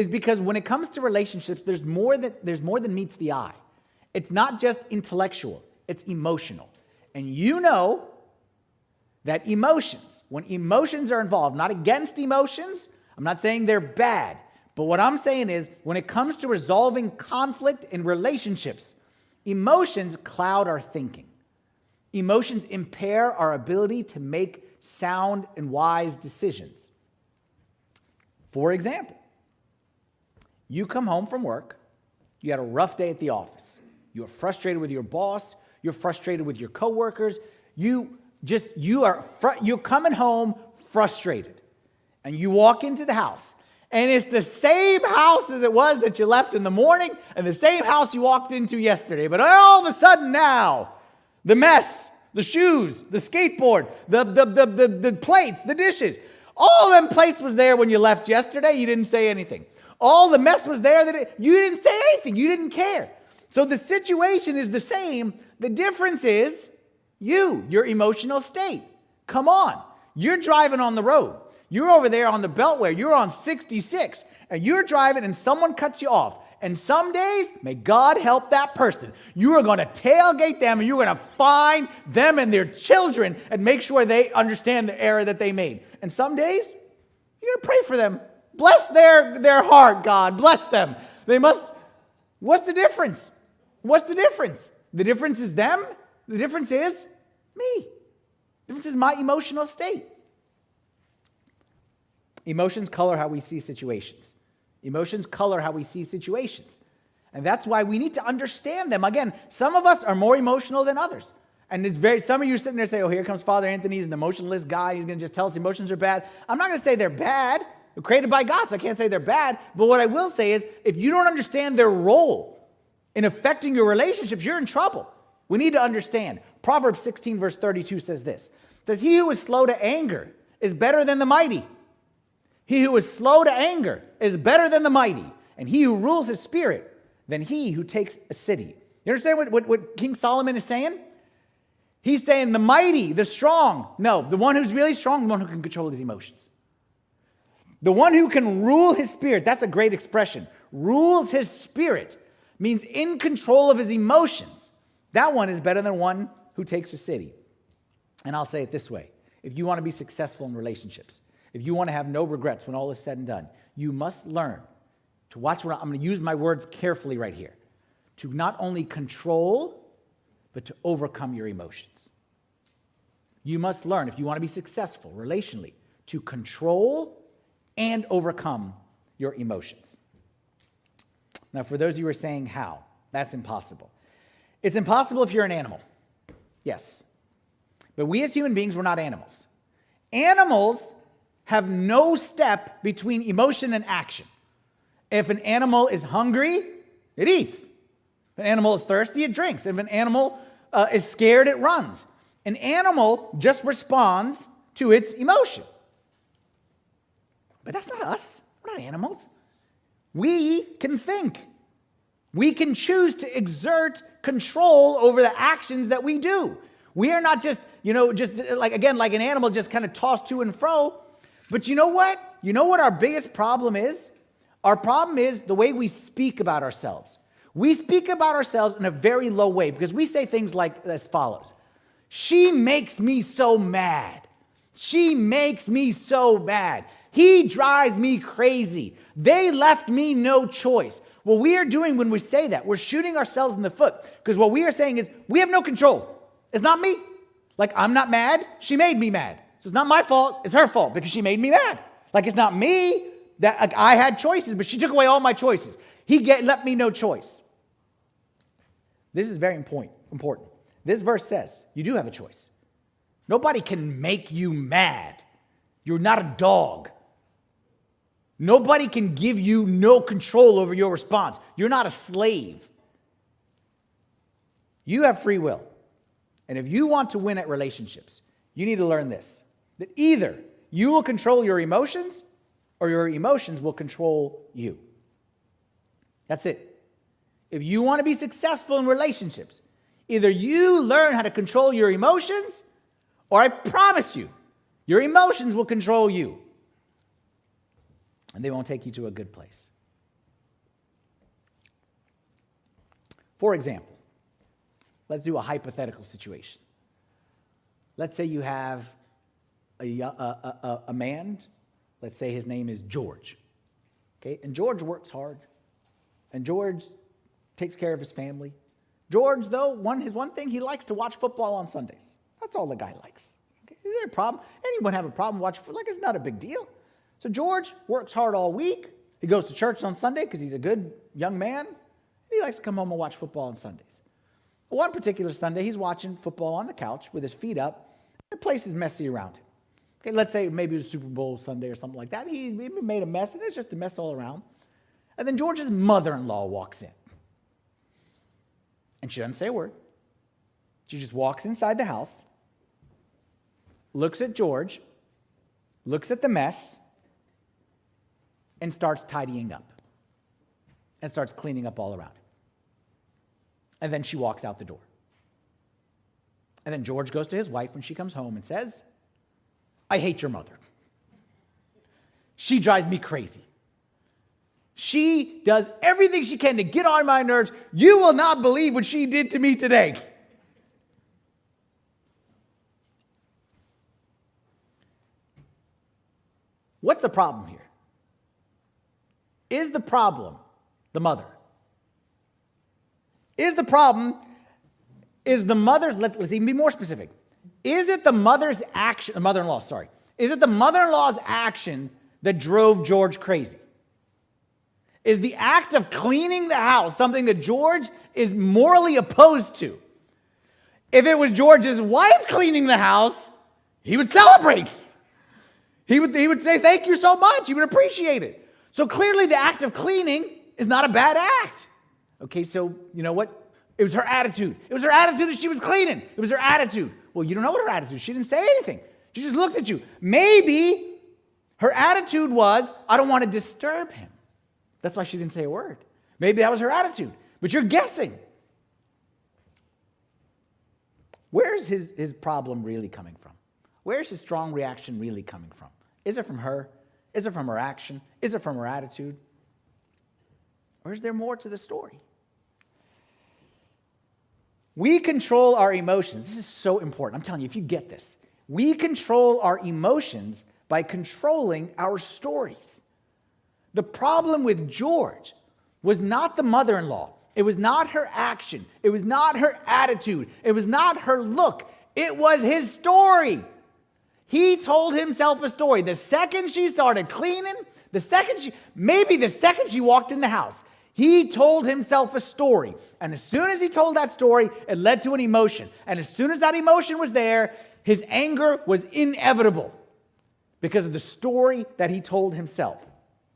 is because when it comes to relationships, there's more than meets the eye. It's not just intellectual, it's emotional. And you know that emotions, when emotions are involved, not against emotions, I'm not saying they're bad, but what I'm saying is when it comes to resolving conflict in relationships, emotions cloud our thinking. Emotions impair our ability to make sound and wise decisions. For example, you come home from work, you had a rough day at the office. You're frustrated with your boss, you're frustrated with your coworkers, you're coming home frustrated. And you walk into the house, and it's the same house as it was that you left in the morning and the same house you walked into yesterday. But all of a sudden now, the mess, the shoes, the skateboard, the plates, the dishes, all them plates was there when you left yesterday. You didn't say anything. All the mess was there you didn't say anything. You didn't care. So the situation is the same. The difference is your emotional state. Come on. You're driving on the road. You're over there on the Beltway. You're on 66. And you're driving and someone cuts you off. And some days, may God help that person. You are going to tailgate them and you're going to find them and their children and make sure they understand the error that they made. And some days, you're going to pray for them. Bless their heart, God. Bless them. What's the difference? What's the difference? The difference is them. The difference is me. The difference is my emotional state. Emotions color how we see situations. Emotions color how we see situations. And that's why we need to understand them. Again, some of us are more emotional than others. And some of you are sitting there saying, oh, here comes Father Anthony. He's an emotionless guy. He's going to just tell us emotions are bad. I'm not going to say they're bad. They're created by God, so I can't say they're bad. But what I will say is, if you don't understand their role in affecting your relationships, you're in trouble. We need to understand. Proverbs 16, verse 32 says this. It says, he who is slow to anger is better than the mighty. He who is slow to anger is better than the mighty, and he who rules his spirit than he who takes a city. You understand what King Solomon is saying? He's saying the mighty, the strong. No, the one who's really strong, the one who can control his emotions. The one who can rule his spirit, that's a great expression. Rules his spirit means in control of his emotions. That one is better than one who takes a city. And I'll say it this way. If you want to be successful in relationships, if you want to have no regrets when all is said and done, you must learn to watch what I'm going to use my words carefully right here. To not only control, but to overcome your emotions. You must learn, if you want to be successful relationally, to control and overcome your emotions. Now, for those of you who are saying how, that's impossible. It's impossible if you're an animal. Yes. But we as human beings, we're not animals. Animals have no step between emotion and action. If an animal is hungry, it eats. If an animal is thirsty, it drinks. If an animal is scared, it runs. An animal just responds to its emotion. But that's not us. We're not animals. We can think. We can choose to exert control over the actions that we do. We are not just like an animal just kind of tossed to and fro. But you know what? You know what our biggest problem is? Our problem is the way we speak about ourselves. We speak about ourselves in a very low way because we say things like as follows. She makes me so mad. She makes me so mad. He drives me crazy. They left me no choice. What we are doing when we say that, we're shooting ourselves in the foot because what we are saying is we have no control. It's not me. Like, I'm not mad. She made me mad. So it's not my fault. It's her fault because she made me mad. Like, it's not me that like, I had choices, but she took away all my choices. Left me no choice. This is very important. This verse says you do have a choice. Nobody can make you mad. You're not a dog. Nobody can give you no control over your response. You're not a slave. You have free will. And if you want to win at relationships, you need to learn this. That either you will control your emotions or your emotions will control you. That's it. If you want to be successful in relationships, either you learn how to control your emotions or I promise you, your emotions will control you. And they won't take you to a good place. For example, let's do a hypothetical situation. Let's say you have a man, let's say his name is George. Okay, and George works hard, and George takes care of his family. George, though, his one thing, he likes to watch football on Sundays. That's all the guy likes. Okay? Is there a problem? Anyone have a problem watching football? Like, it's not a big deal. So George works hard all week. He goes to church on Sunday because he's a good young man. He likes to come home and watch football on Sundays. One particular Sunday, he's watching football on the couch with his feet up. The place is messy around him. Okay, let's say maybe it was Super Bowl Sunday or something like that. He made a mess, and it's just a mess all around. And then George's mother-in-law walks in. And she doesn't say a word. She just walks inside the house, looks at George, looks at the mess, and starts tidying up. And starts cleaning up all around. And then she walks out the door. And then George goes to his wife when she comes home and says, I hate your mother. She drives me crazy. She does everything she can to get on my nerves. You will not believe what she did to me today. What's the problem here? Is the problem the mother? Is the problem, is the mother's, let's even be more specific. Is it the mother's action, the mother-in-law, sorry. Is it the mother-in-law's action that drove George crazy? Is the act of cleaning the house something that George is morally opposed to? If it was George's wife cleaning the house, he would celebrate. He would say, thank you so much. He would appreciate it. So clearly the act of cleaning is not a bad act. Okay, so you know what? It was her attitude. It was her attitude that she was cleaning. It was her attitude. Well, you don't know what her attitude is. She didn't say anything. She just looked at you. Maybe her attitude was, I don't want to disturb him. That's why she didn't say a word. Maybe that was her attitude. But you're guessing. Where's his problem really coming from? Where's his strong reaction really coming from? Is it from her? Is it from her action? Is it from her attitude? Or is there more to the story? We control our emotions. This is so important. I'm telling you, if you get this, we control our emotions by controlling our stories. The problem with George was not the mother-in-law. It was not her action. It was not her attitude. It was not her look. It was his story. He told himself a story. The second she started cleaning, maybe the second she walked in the house, he told himself a story. And as soon as he told that story, it led to an emotion. And as soon as that emotion was there, his anger was inevitable because of the story that he told himself.